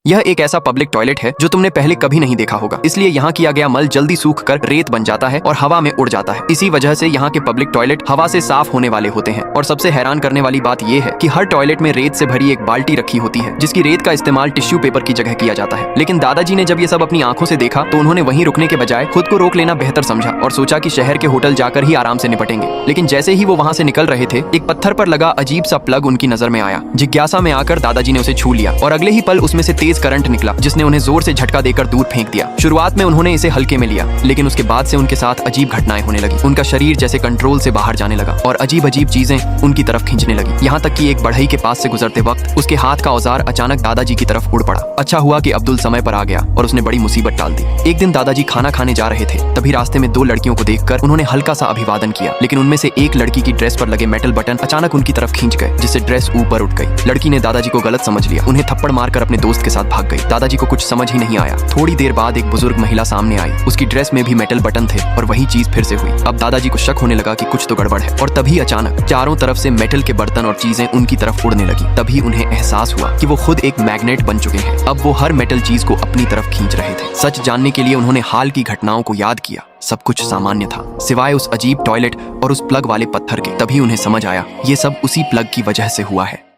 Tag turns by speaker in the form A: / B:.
A: यह एक ऐसा पब्लिक टॉयलेट है जो तुमने पहले कभी नहीं देखा होगा, इसलिए यहाँ किया गया मल जल्दी सूख कर रेत बन जाता है और हवा में उड़ जाता है। इसी वजह से यहाँ के पब्लिक टॉयलेट हवा से साफ होने वाले होते हैं। और सबसे हैरान करने वाली बात यह है कि हर टॉयलेट में रेत से भरी एक बाल्टी रखी होती है, जिसकी रेत का इस्तेमाल टिश्यू पेपर की जगह किया जाता है। लेकिन दादाजी ने जब ये सब अपनी आंखों से देखा तो उन्होंने वहीं रुकने के बजाय खुद को रोक लेना बेहतर समझा और सोचा कि शहर के होटल जाकर ही आराम से निपटेंगे। लेकिन जैसे ही वो वहाँ से निकल रहे थे, एक पत्थर पर लगा अजीब सा प्लग उनकी नजर में आया। जिज्ञासा में आकर दादाजी ने उसे छू लिया और अगले ही पल उसमें से तेज करंट निकला, जिसने उन्हें जोर से झटका देकर दूर फेंक दिया। शुरुआत में उन्होंने इसे हल्के में लिया, लेकिन उसके बाद से उनके साथ अजीब घटनाएं होने लगी। उनका शरीर जैसे कंट्रोल से बाहर जाने लगा और अजीब अजीब चीजें उनकी तरफ खींचने लगी। यहाँ तक कि एक बढ़ई के पास से गुजरते वक्त उसके हाथ का औजार अचानक दादाजी की तरफ उड़ पड़ा। अच्छा हुआ कि अब्दुल समय पर आ गया और उसने बड़ी मुसीबत टाल दी। एक दिन दादाजी खाना खाने जा रहे थे, तभी रास्ते में दो लड़कियों को देखकर उन्होंने हल्का सा अभिवादन किया, लेकिन उनमें से एक लड़की की ड्रेस पर लगे मेटल बटन अचानक उनकी तरफ खींच गए, जिससे ड्रेस ऊपर उठ गई। लड़की ने दादाजी को गलत समझ लिया, उन्हें थप्पड़ मारकर अपने दोस्त के साथ भाग गई। दादाजी को कुछ समझ ही नहीं आया। थोड़ी देर बाद एक बुजुर्ग महिला सामने आई, उसकी ड्रेस में भी मेटल बटन थे और वही चीज फिर से हुई। अब दादाजी को शक होने लगा कि कुछ तो गड़बड़ है और तभी अचानक चारों तरफ से मेटल के बर्तन और चीजें उनकी तरफ उड़ने लगी। तभी उन्हें एहसास हुआ कि वो खुद एक मैग्नेट बन चुके हैं। अब वो हर मेटल चीज को अपनी तरफ खींच रहे थे। सच जानने के लिए उन्होंने हाल की घटनाओं को याद किया। सब कुछ सामान्य था सिवाय उस अजीब टॉयलेट और उस प्लग वाले पत्थर के। तभी उन्हें समझ आया, ये सब उसी प्लग की वजह से हुआ है।